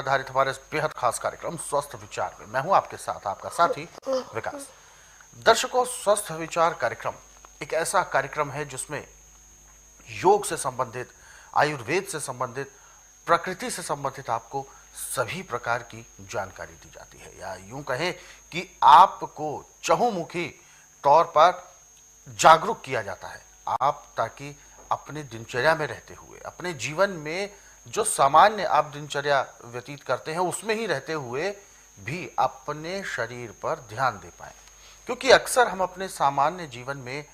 आधारित हमारे इस बेहद खास कार्यक्रम स्वस्थ विचार में मैं हूं आपके साथ आपका साथी विकास। दर्शकों, स्वस्थ विचार कार्यक्रम एक ऐसा कार्यक्रम है जिसमें योग से संबंधित, आयुर्वेद से संबंधित, प्रकृति से संबंधित आपको सभी प्रकार की जानकारी दी जाती है, या यूं कहें कि आपको चहुमुखी तौर पर जागरूक किया जाता है। आप ताकि अपने दिनचर्या में रहते हुए, अपने जीवन में जो सामान्य आप दिनचर्या व्यतीत करते हैं उसमें ही रहते हुए भी अपने शरीर पर ध्यान दे पाए, क्योंकि अक्सर हम अपने सामान्य जीवन में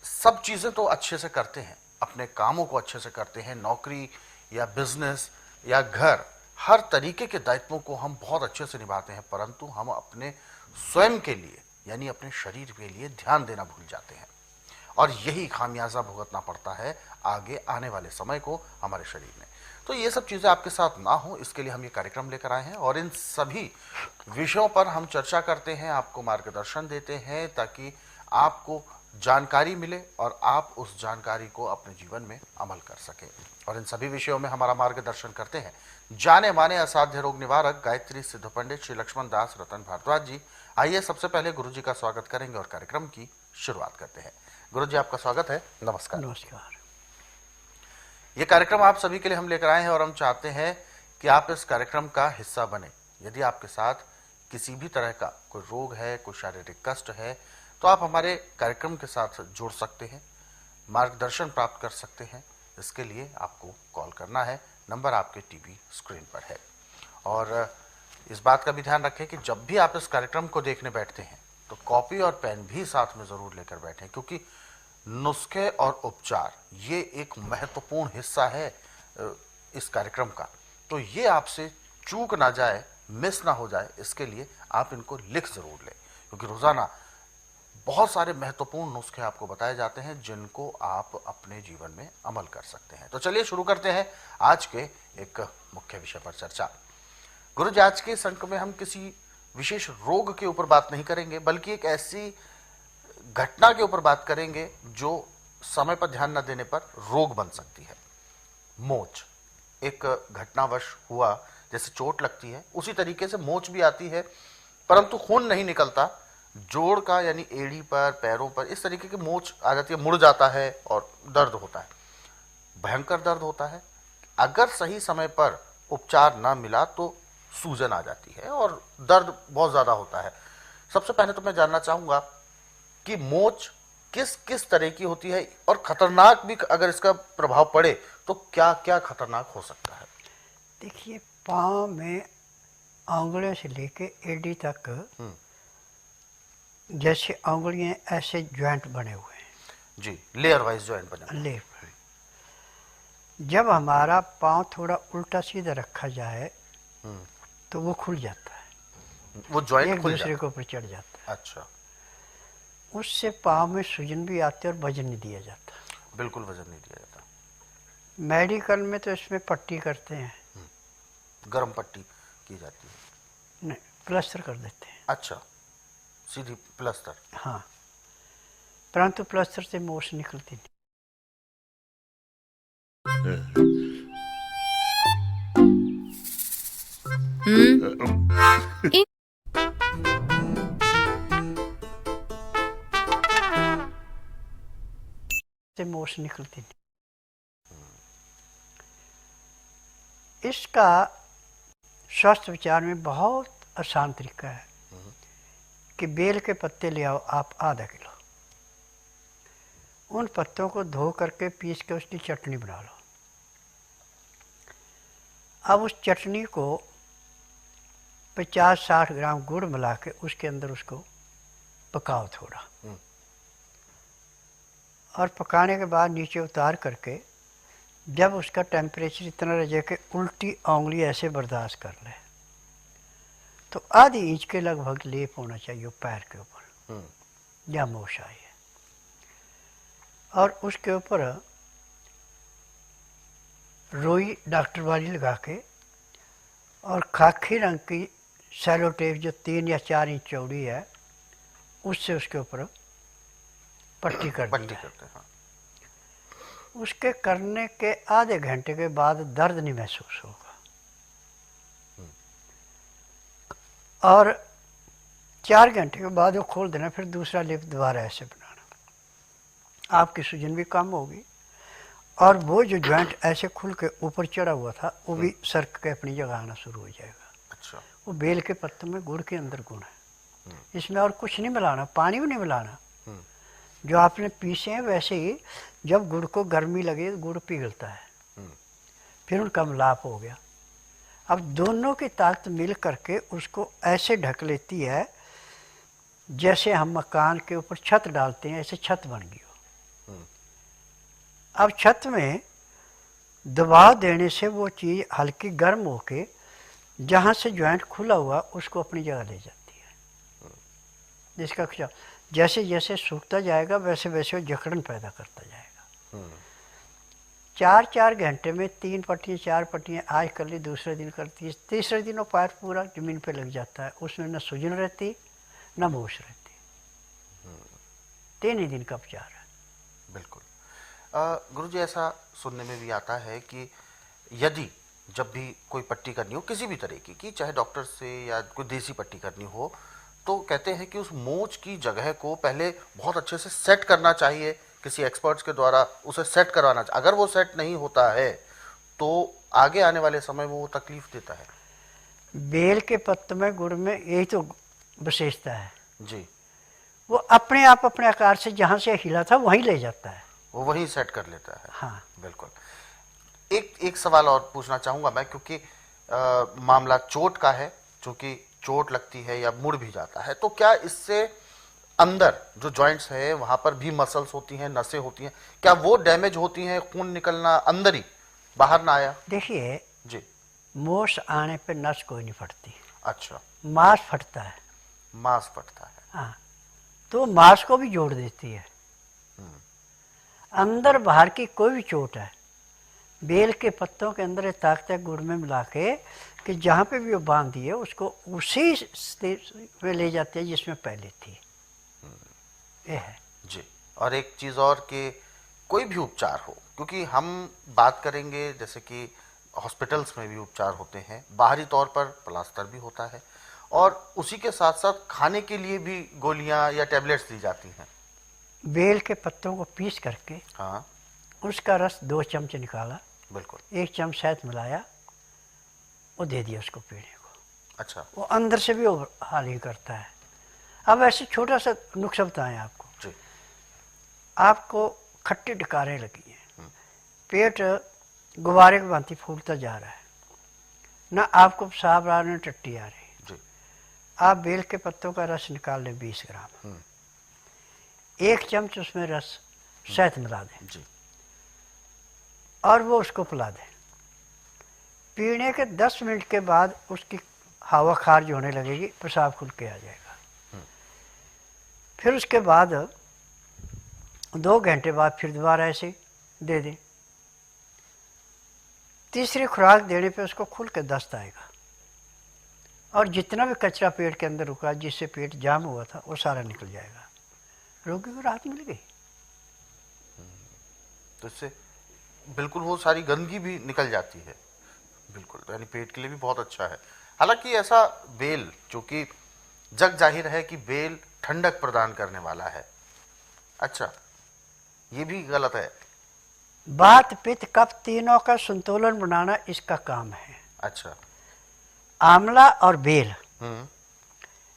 सब चीजें तो अच्छे से करते हैं, अपने कामों को अच्छे से करते हैं, नौकरी या बिजनेस या घर, हर तरीके के दायित्वों को हम बहुत अच्छे से निभाते हैं, परंतु हम अपने स्वयं के लिए यानी अपने शरीर के लिए ध्यान देना भूल जाते हैं, और यही खामियाजा भुगतना पड़ता है आगे आने वाले समय को हमारे शरीर में। तो ये सब चीजें आपके साथ ना हो, इसके लिए हम ये कार्यक्रम लेकर आए हैं और इन सभी विषयों पर हम चर्चा करते हैं, आपको मार्गदर्शन देते हैं ताकि आपको जानकारी मिले और आप उस जानकारी को अपने जीवन में अमल कर सकें। और इन सभी विषयों में हमारा मार्गदर्शन करते हैं जाने माने असाध्य रोग निवारक गायत्री सिद्ध पंडित श्री लक्ष्मण दास रतन भारद्वाज जी। आइए सबसे पहले गुरु जी का स्वागत करेंगे और कार्यक्रम की शुरुआत करते हैं। गुरु जी, आपका स्वागत है। नमस्कार। नमस्कार। ये कार्यक्रम आप सभी के लिए हम लेकर आए हैं और हम चाहते हैं कि आप इस कार्यक्रम का हिस्सा बने। यदि आपके साथ किसी भी तरह का कोई रोग है, कोई शारीरिक कष्ट है, तो आप हमारे कार्यक्रम के साथ जुड़ सकते हैं, मार्गदर्शन प्राप्त कर सकते हैं। इसके लिए आपको कॉल करना है, नंबर आपके टीवी स्क्रीन पर है। और इस बात का भी ध्यान रखें कि जब भी आप इस कार्यक्रम को देखने बैठते हैं तो कॉपी और पेन भी साथ में जरूर लेकर बैठें, क्योंकि नुस्खे और उपचार ये एक महत्वपूर्ण हिस्सा है इस कार्यक्रम का। तो ये आपसे चूक ना जाए, मिस ना हो जाए, इसके लिए आप इनको लिख जरूर लें, क्योंकि रोजाना बहुत सारे महत्वपूर्ण नुस्खे आपको बताए जाते हैं जिनको आप अपने जीवन में अमल कर सकते हैं। तो चलिए शुरू करते हैं आज के एक मुख्य विषय पर चर्चा। गुरु जी, आज के इस अंक में हम किसी विशेष रोग के ऊपर बात नहीं करेंगे, बल्कि एक ऐसी घटना के ऊपर बात करेंगे जो समय पर ध्यान न देने पर रोग बन सकती है। मोच एक घटनावश हुआ, जैसे चोट लगती है उसी तरीके से मोच भी आती है, परंतु खून नहीं निकलता। जोड़ का यानी एड़ी पर, पैरों पर इस तरीके की मोच आ जाती है, मुड़ जाता है और दर्द होता है, भयंकर दर्द होता है। अगर सही समय पर उपचार ना मिला तो सूजन आ जाती है और दर्द बहुत ज्यादा होता है। सबसे पहले तो मैं जानना चाहूंगा कि मोच किस किस तरह की होती है और खतरनाक भी अगर इसका प्रभाव पड़े तो क्या क्या खतरनाक हो सकता है। देखिए, पाँव में आंगुलियों से लेके एड़ी तक जैसे आंगुलियां ऐसे ज्वाइंट बने हुए हैं जी, लेयर वाइज ज्वाइंट बने। लेयर। जब हमारा पाँव थोड़ा उल्टा सीधा रखा जाए तो वो खुल जाता है, वो ज्वाइंट एक दूसरे के ऊपर चढ़ जाता है। अच्छा, उससे पाँव में सूजन भी आती है और वजन नहीं दिया जाता। बिल्कुल वजन नहीं दिया जाता। मेडिकल में तो इसमें पट्टी करते हैं, गर्म पट्टी की जाती है। नहीं, प्लास्टर कर देते हैं। अच्छा, सीधी प्लास्टर। हाँ, परंतु प्लास्टर से मोच निकलती नहीं। से मोच निकलती नहीं। इसका स्वास्थ्य विचार में बहुत आसान तरीका है कि बेल के पत्ते ले आओ आप आधा किलो, उन पत्तों को धो करके पीस के उसकी चटनी बना लो। अब उस चटनी को 50-60 ग्राम गुड़ मिला के उसके अंदर उसको पकाओ थोड़ा, और पकाने के बाद नीचे उतार करके जब उसका टेम्परेचर इतना रह जाए कि उल्टी उंगली ऐसे बर्दाश्त कर ले, तो आधी इंच के लगभग लेप होना चाहिए पैर के ऊपर जहाँ मोच आई है, और उसके ऊपर रोई डॉक्टर वाली लगा के और खाकी रंग की सेलो टेप जो 3 या 4 इंच चौड़ी है उससे उसके ऊपर पट्टी कर दी है। हाँ। उसके करने के आधे घंटे के बाद दर्द नहीं महसूस होगा। और 4 घंटे के बाद वो खोल देना, फिर दूसरा लेप दोबारा ऐसे बनाना। आपकी सूजन भी कम होगी और वो जो जॉइंट ऐसे खुल के ऊपर चढ़ा हुआ था वो भी सरक के अपनी जगह आना शुरू हो जाएगा। अच्छा। वो बेल के पत्तों में गुड़ के अंदर गुण है, इसमें और कुछ नहीं मिलाना, पानी भी नहीं मिलाना। जो आपने पीसे हैं वैसे ही जब गुड़ को गर्मी लगे गुड़ पिघलता है, फिर उनका मिलाप हो गया। अब दोनों की ताकत मिल करके उसको ऐसे ढक लेती है जैसे हम मकान के ऊपर छत डालते हैं, ऐसे छत बन गई हो। अब छत में दबाव देने से वो चीज़ हल्की गर्म होके जहाँ से जॉइंट खुला हुआ उसको अपनी जगह ले जाती है। जिसका खिंचाव जैसे जैसे सूखता जाएगा वैसे वैसे वो जकड़न पैदा करता जाएगा। 4-4 घंटे में 3 पट्टियाँ 4 पट्टियाँ आज कर ली, दूसरे दिन करती है, तीसरे दिन वो पैर पूरा ज़मीन पे लग जाता है, उसमें न सूजन रहती न मूछ रहती। 3 ही दिन का उपचार है। बिल्कुल। गुरुजी, ऐसा सुनने में भी आता है कि यदि जब भी कोई पट्टी करनी हो किसी भी तरीके की, चाहे डॉक्टर से या कोई देसी पट्टी करनी हो, तो कहते हैं कि उस मोच की जगह को पहले बहुत अच्छे से सेट करना चाहिए, किसी एक्सपर्ट्स के द्वारा उसे सेट करवाना चाहिए। अगर वो सेट नहीं होता है तो आगे आने वाले समय में वो तकलीफ देता है। बेल के पत्ते में गुड़ में यही तो विशेषता है जी। वो अपने आप अपने आकार से जहाँ से हिला था वहीं ले जाता है, वो वहीं सेट कर लेता है। हाँ बिल्कुल। एक सवाल और पूछना चाहूँगा मैं, क्योंकि मामला चोट का है, चूँकि चोट लगती है या मुड़ भी जाता है, तो क्या इससे अंदर जो जॉइंट्स है वहाँ पर भी मसल्स होती हैं, नसें होती हैं, क्या वो डैमेज होती हैं, खून निकलना अंदर ही, बाहर ना आया? देखिए जी। मोश आने पे नस कोई नहीं फटती। अच्छा। मांस फटता है। मांस फटता है। हाँ, तो मांस को भी जोड़ देती है। अंदर बाहर की कोई भी चोट है, बेल के पत्तों के अंदर ताकत है गुड़ में मिला के कि जहाँ पे भी वो बांध दिए उसको उसी स्टेज में ले जाते हैं जिसमें पहले थी। ये है जी। और एक चीज़ और कि कोई भी उपचार हो, क्योंकि हम बात करेंगे जैसे कि हॉस्पिटल्स में भी उपचार होते हैं, बाहरी तौर पर प्लास्टर भी होता है, और उसी के साथ साथ खाने के लिए भी गोलियां या टैबलेट्स दी जाती हैं। बेल के पत्तों को पीस करके हाँ। उसका रस 2 चम्मच निकाला, बिल्कुल। 1 चम्मच शहद मिलाया, वो दे दिया उसको पीने को। अच्छा। वो अंदर से भी वो हाल ही करता है। अब ऐसे छोटा सा नुस्खा बताएं आपको। जी। आपको खट्टी डकारें लगी हैं, पेट गुब्बारे की भांति फूलता जा रहा है, ना आपको पेशाब आ रहा है न टट्टी आ रही, जी। आप बेल के पत्तों का रस निकाल लें 20 ग्राम, 1 चम्मच उसमें रस शहद मिला दें जी। और वो उसको पिला दें। पीने के 10 मिनट के बाद उसकी हवा खारिज होने लगेगी, पेशाब खुल के आ जाएगा। फिर उसके बाद 2 घंटे बाद फिर दोबारा ऐसे दे दें। तीसरी खुराक देने पे उसको खुल के दस्त आएगा और जितना भी कचरा पेट के अंदर रुका जिससे पेट जाम हुआ था वो सारा निकल जाएगा, रोगी को राहत मिल गई। तो इससे बिल्कुल वो सारी गंदगी भी निकल जाती है। बिल्कुल, यानी पेट के लिए भी बहुत अच्छा है। हालांकि ऐसा बेल, जो कि जग जाहिर है कि बेल ठंडक प्रदान करने वाला है, अच्छा, ये भी गलत है। वात पित्त कफ तीनों का संतुलन बनाना इसका काम है। अच्छा। आंवला और बेल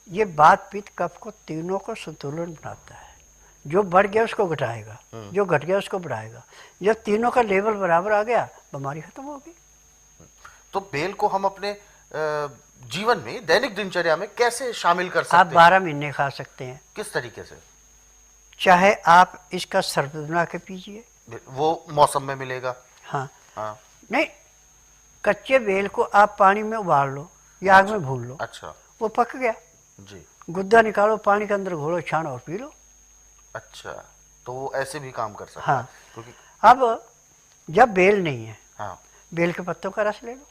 ये वात पित्त कफ को तीनों को संतुलन बनाता है। जो बढ़ गया उसको घटाएगा, जो घट गया उसको बढ़ाएगा। जब तीनों का लेवल बराबर आ गया बीमारी खत्म होगी। तो बेल को हम अपने जीवन में, दैनिक दिनचर्या में कैसे शामिल कर सकते आप हैं? 12 महीने खा सकते हैं। किस तरीके से? चाहे आप इसका शरबत बना के पीजिए, वो मौसम में मिलेगा। हाँ हाँ। नहीं, कच्चे बेल को आप पानी में उबाल लो या आग में भून लो। अच्छा। वो पक गया, जी। गुद्दा निकालो, पानी के अंदर घोलो, छानो और पी लो। अच्छा, तो वो ऐसे भी काम कर सकता हाँ। है, क्योंकि अब जब बेल नहीं है, हाँ। बेल के पत्तों का रस ले लो,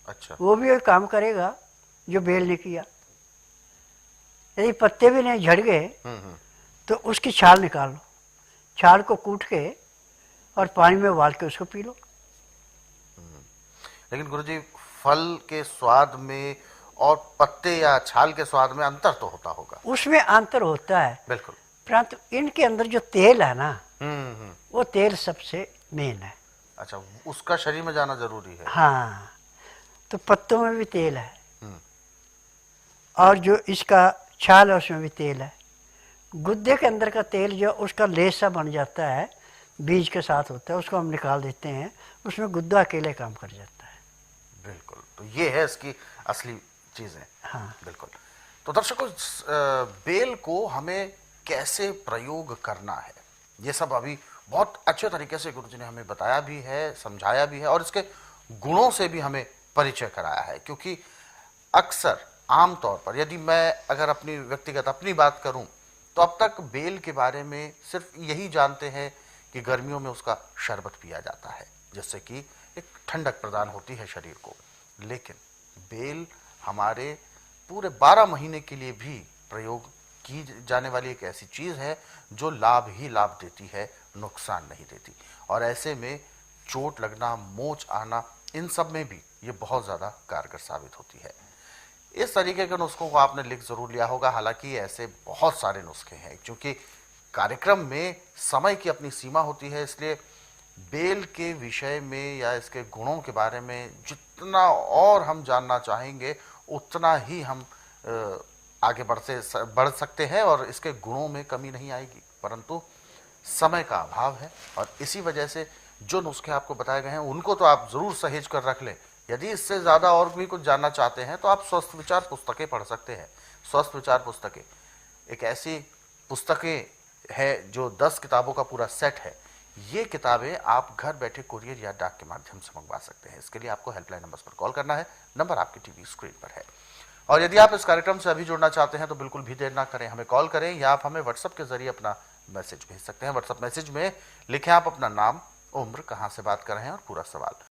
अच्छा। वो भी एक काम करेगा जो बेल ने किया। यदि पत्ते भी नहीं झड़ गए तो उसकी छाल निकाल लो, छाल को कूट के और पानी में उबाल के उसको पी लो। लेकिन गुरुजी, फल के स्वाद में और पत्ते या छाल के स्वाद में अंतर तो होता होगा। उसमें अंतर होता है, बिल्कुल। परंतु इनके अंदर जो तेल है ना, हम्म। वो तेल सबसे मेन है। अच्छा, उसका शरीर में जाना जरूरी है। हाँ, तो पत्तों में भी तेल है हम्म। और जो इसका छाल है उसमें भी तेल है। गुद्दे के अंदर का तेल जो उसका लेस सा बन जाता है, बीज के साथ होता है, उसको हम निकाल देते हैं, उसमें गुद्दा अकेले काम कर जाता है। बिल्कुल, तो ये है इसकी असली चीजें। हाँ। बिल्कुल। तो दर्शकों, बेल को हमें कैसे प्रयोग करना है, ये सब अभी बहुत अच्छे तरीके से गुरुजी ने हमें बताया भी है, समझाया भी है और इसके गुणों से भी हमें परिचय कराया है। क्योंकि अक्सर आमतौर पर यदि मैं अगर अपनी व्यक्तिगत अपनी बात करूं तो अब तक बेल के बारे में सिर्फ यही जानते हैं कि गर्मियों में उसका शरबत पिया जाता है, जिससे कि एक ठंडक प्रदान होती है शरीर को। लेकिन बेल हमारे पूरे 12 महीने के लिए भी प्रयोग की जाने वाली एक ऐसी चीज है जो लाभ ही लाभ देती है, नुकसान नहीं देती। और ऐसे में चोट लगना, मोच आना, इन सब में भी ये बहुत ज्यादा कारगर साबित होती है। इस तरीके के नुस्खों को आपने लिख जरूर लिया होगा। हालांकि ऐसे बहुत सारे नुस्खे हैं, क्योंकि कार्यक्रम में समय की अपनी सीमा होती है, इसलिए बेल के विषय में या इसके गुणों के बारे में जितना और हम जानना चाहेंगे उतना ही हम आगे बढ़ सकते हैं और इसके गुणों में कमी नहीं आएगी। परंतु समय का अभाव है और इसी वजह से जो नुस्खे आपको बताए गए हैं उनको तो आप जरूर सहेज कर रख लें। यदि इससे ज्यादा और भी कुछ जानना चाहते हैं तो आप स्वस्थ विचार पुस्तकें पढ़ सकते हैं। स्वस्थ विचार पुस्तकें एक ऐसी पुस्तकें है जो 10 किताबों का पूरा सेट है। ये किताबें आप घर बैठे कुरियर या डाक के माध्यम से मंगवा सकते हैं। इसके लिए आपको हेल्पलाइन नंबर पर कॉल करना है, नंबर आपकी टीवी स्क्रीन पर है। और यदि आप इस कार्यक्रम से अभी जुड़ना चाहते हैं तो बिल्कुल भी देर ना करें, हमें कॉल करें या आप हमें व्हाट्सएप के जरिए अपना मैसेज भेज सकते हैं। व्हाट्सएप मैसेज में लिखें आप अपना नाम, उम्र, कहां से बात कर रहे हैं और पूरा सवाल।